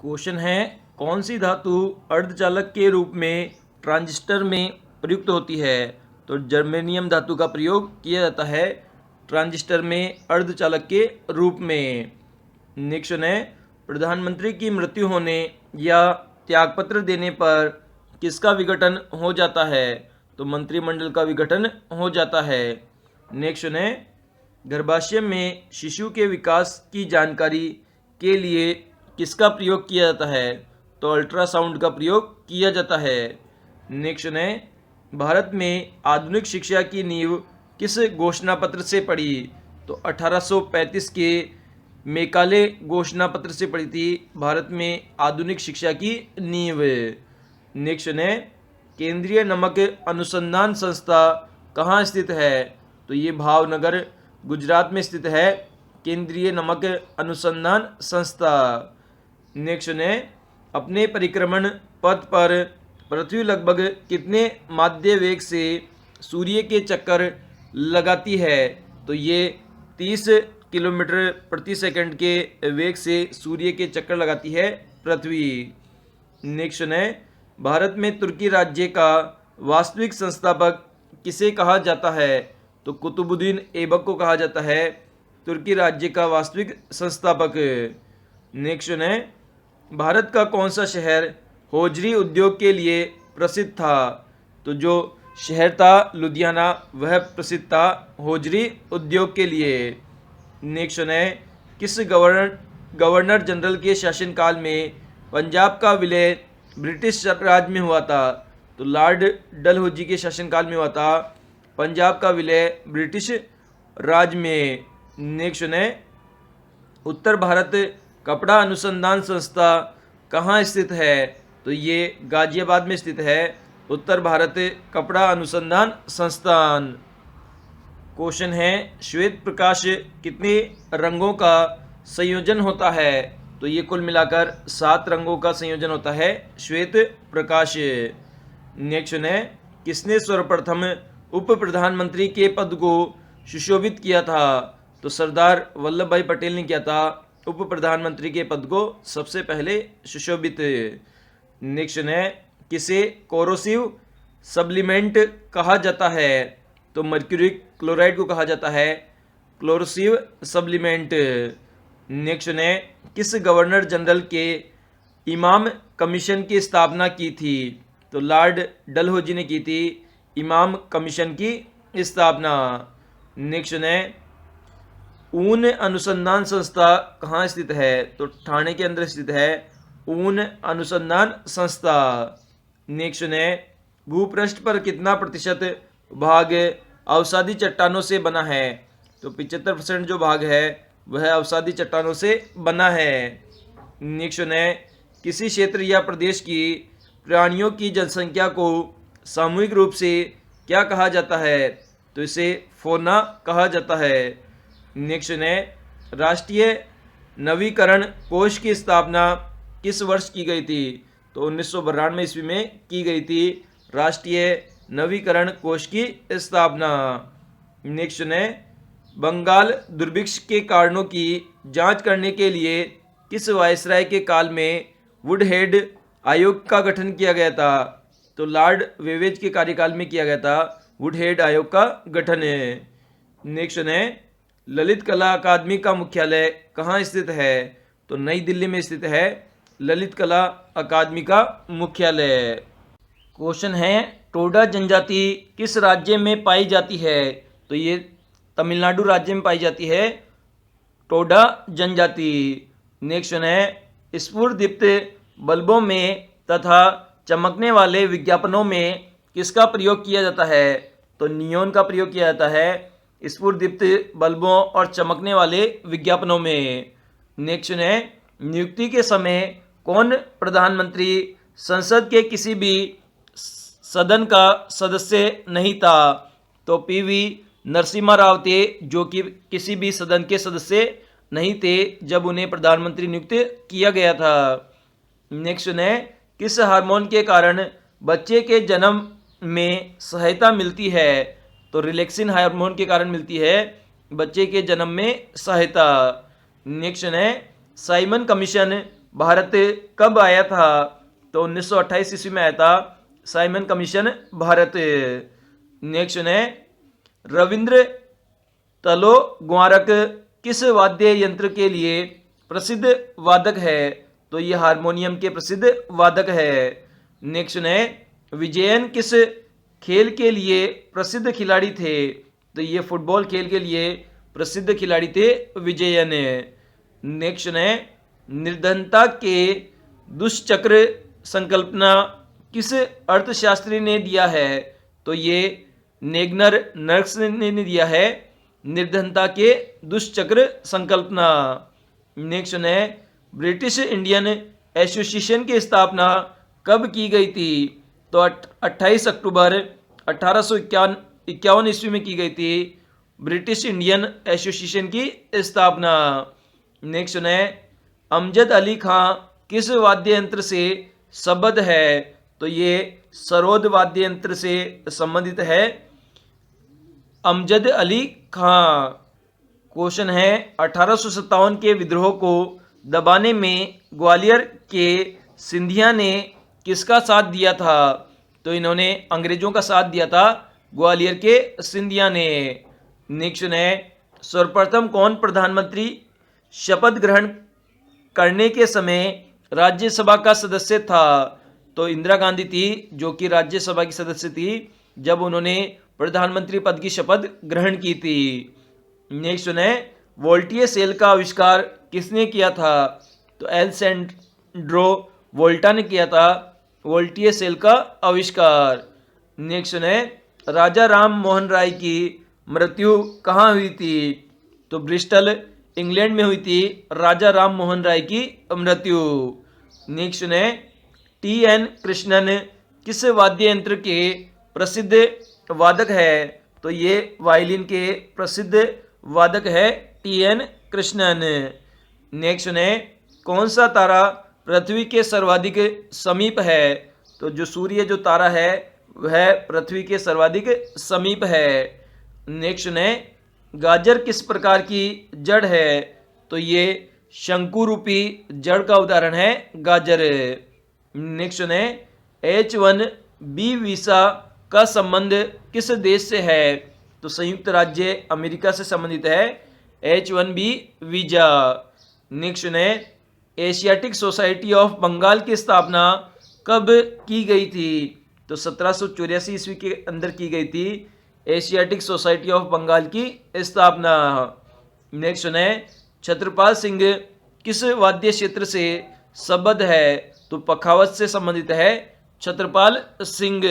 Question है, कौन सी धातु अर्धचालक के रूप में ट्रांजिस्टर में प्रयुक्त होती है? तो जर्मेनियम धातु का प्रयोग किया जाता है ट्रांजिस्टर में अर्धचालक के रूप में। नेक्स्ट है, प्रधानमंत्री की मृत्यु होने या त्यागपत्र देने पर किसका विघटन हो जाता है? तो मंत्रिमंडल का विघटन हो जाता है। नेक्स्ट है, गर्भाशय में शिशु के विकास की जानकारी के लिए किसका प्रयोग किया जाता है? तो अल्ट्रासाउंड का प्रयोग किया जाता है। नेक्स्ट है, भारत में आधुनिक शिक्षा की नींव किस घोषणा पत्र से पड़ी? तो 1835 के मेकाले घोषणा पत्र से पड़ी थी भारत में आधुनिक शिक्षा की नींव। नेक्स्ट है, केंद्रीय नमक अनुसंधान संस्था कहाँ स्थित है? तो ये भावनगर गुजरात में स्थित है केंद्रीय नमक अनुसंधान संस्था। नेक्स्ट है, अपने परिक्रमण पथ पर पृथ्वी लगभग कितने माध्य वेग से सूर्य के चक्कर लगाती है? तो ये 30 किलोमीटर प्रति सेकंड के वेग से सूर्य के चक्कर लगाती है पृथ्वी। नेक्स्ट है, भारत में तुर्की राज्य का वास्तविक संस्थापक किसे कहा जाता है? तो कुतुबुद्दीन ऐबक को कहा जाता है तुर्की राज्य का वास्तविक संस्थापक। नेक्स्ट है, भारत का कौन सा शहर हौजरी उद्योग के लिए प्रसिद्ध था? तो जो शहर था लुधियाना वह प्रसिद्ध था हौजरी उद्योग के लिए। नेक्स्ट है, किस गवर्नर जनरल के शासनकाल में पंजाब का विलय ब्रिटिश राज में हुआ था? तो लॉर्ड डलहौजी के शासनकाल में हुआ था पंजाब का विलय ब्रिटिश राज में। नेक्स्ट है, उत्तर भारत कपड़ा अनुसंधान संस्था कहाँ स्थित है? तो ये गाजियाबाद में स्थित है उत्तर भारत कपड़ा अनुसंधान संस्थान। क्वेश्चन है, श्वेत प्रकाश कितने रंगों का संयोजन होता है? तो ये कुल मिलाकर 7 रंगों का संयोजन होता है श्वेत प्रकाश। नेक्स्ट है, किसने सर्वप्रथम उप प्रधानमंत्री के पद को सुशोभित किया था? तो सरदार वल्लभ भाई पटेल ने किया था उप प्रधानमंत्री के पद को सबसे पहले सुशोभित। नेक्स्ट है, किसे कोरोसिव सप्लीमेंट कहा जाता है? तो मर्क्यूरी क्लोराइड को कहा जाता है क्लोरोसिव सप्लीमेंट। नेक्स्ट है, किस गवर्नर जनरल के इमाम कमीशन की स्थापना की थी? तो लॉर्ड डलहौजी ने की थी इमाम कमीशन की स्थापना। नेक्स्ट है, ऊन अनुसंधान संस्था कहाँ स्थित है? तो ठाणे के अंदर स्थित है ऊन अनुसंधान संस्था। नेक्स्ट है, भूपृष्ठ पर कितना प्रतिशत भाग अवसादी चट्टानों से बना है? तो 75% जो भाग है वह अवसादी चट्टानों से बना है। नेक्स्ट है, किसी क्षेत्र या प्रदेश की प्राणियों की जनसंख्या को सामूहिक रूप से क्या कहा जाता है? तो इसे फौना कहा जाता है। नेक्स्ट है, राष्ट्रीय नवीकरण कोष की स्थापना किस वर्ष की गई थी? तो 1992 ईस्वी में की गई थी राष्ट्रीय नवीकरण कोष की स्थापना। नेक्स्ट है, बंगाल दुर्भिक्ष के कारणों की जांच करने के लिए किस वायसराय के काल में वुडहेड आयोग का गठन किया गया था? तो लॉर्ड वेवेज के कार्यकाल में किया गया था वुडहेड आयोग का गठन है। नेक्स्ट है, ललित कला अकादमी का मुख्यालय कहाँ स्थित है? तो नई दिल्ली में स्थित है ललित कला अकादमी का मुख्यालय। क्वेश्चन है, टोडा जनजाति किस राज्य में पाई जाती है? तो ये तमिलनाडु राज्य में पाई जाती है टोडा जनजाति। नेक्स्ट है, स्फुरदीप्त बल्बों में तथा चमकने वाले विज्ञापनों में किसका प्रयोग किया जाता है? तो नियोन का प्रयोग किया जाता है स्फुरदीप्त बल्बों और चमकने वाले विज्ञापनों में। नेक्स्ट है, नियुक्ति के समय कौन प्रधानमंत्री संसद के किसी भी सदन का सदस्य नहीं था? तो पीवी नरसिम्हा राव थे जो कि किसी भी सदन के सदस्य नहीं थे जब उन्हें प्रधानमंत्री नियुक्त किया गया था। नेक्स्ट है, किस हार्मोन के कारण बच्चे के जन्म में सहायता मिलती है? तो रिलैक्सिन हार्मोन के कारण मिलती है बच्चे के जन्म में सहायता। नेक्स्ट है, साइमन कमीशन भारत कब आया था? तो 1928 ईस्वी में आया था साइमन कमीशन भारत। नेक्स्ट है रविंद्र तलोग्वारक किस वाद्य यंत्र के लिए प्रसिद्ध वादक है? तो ये हारमोनियम के प्रसिद्ध वादक है। नेक्स्ट है विजयन किस खेल के लिए प्रसिद्ध खिलाड़ी थे? तो ये फुटबॉल खेल के लिए प्रसिद्ध खिलाड़ी थे विजयन। नेक्स्ट है निर्धनता के दुष्चक्र संकल्पना किस अर्थशास्त्री ने दिया है? तो ये नेगनर नर्क्स ने दिया है निर्धनता के दुष्चक्र संकल्पना। नेक्स्ट है ब्रिटिश इंडियन एसोसिएशन की स्थापना कब की गई थी? तो 28 अक्टूबर 1851 ईस्वी में की गई थी ब्रिटिश इंडियन एसोसिएशन की स्थापना। नेक्स्ट है अमजद अली खां किस वाद्य यंत्र से संबद्ध है? तो ये सरोद वाद्य यंत्र से संबंधित है अमजद अली खां। क्वेश्चन है 1857 के विद्रोह को दबाने में ग्वालियर के सिंधिया ने किसका साथ दिया था? तो इन्होंने अंग्रेजों का साथ दिया था ग्वालियर के सिंधिया ने। नेक्स्ट है सर्वप्रथम कौन प्रधानमंत्री शपथ ग्रहण करने के समय राज्यसभा का सदस्य था? तो इंदिरा गांधी थी जो कि राज्यसभा की सदस्य थी जब उन्होंने प्रधानमंत्री पद की शपथ ग्रहण की थी। नेक्स्ट है वोल्टियर सेल का आविष्कार किसने किया था? तो एलेसेंड्रो वोल्टा ने किया था वोल्टियर सेल का आविष्कार। नेक्स्ट है राजा राम मोहन राय की मृत्यु कहाँ हुई थी? तो ब्रिस्टल इंग्लैंड में हुई थी राजा राम मोहन राय की मृत्यु। नेक्स्ट है टी.एन. कृष्णन किस वाद्य यंत्र के प्रसिद्ध वादक है? तो ये वायलिन के प्रसिद्ध वादक है टी.एन. कृष्णन। नेक्स्ट है कौन सा तारा पृथ्वी के सर्वाधिक समीप है? तो जो सूर्य जो तारा है वह पृथ्वी के सर्वाधिक समीप है। नेक्स्ट है गाजर किस प्रकार की जड़ है? तो ये शंकु रूपी जड़ का उदाहरण है गाजर। नेक्स्ट है H1B वीसा का संबंध किस देश से है? तो संयुक्त राज्य अमेरिका से संबंधित है H1B वीजा। नेक्स्ट है एशियाटिक सोसाइटी ऑफ बंगाल की स्थापना कब की गई थी? तो 1784 ईस्वी के अंदर की गई थी एशियाटिक सोसाइटी ऑफ बंगाल की स्थापना। नेक्स्ट है छत्रपाल सिंह किस वाद्य क्षेत्र से संबद्ध है? तो पखावज से संबंधित है छत्रपाल सिंह।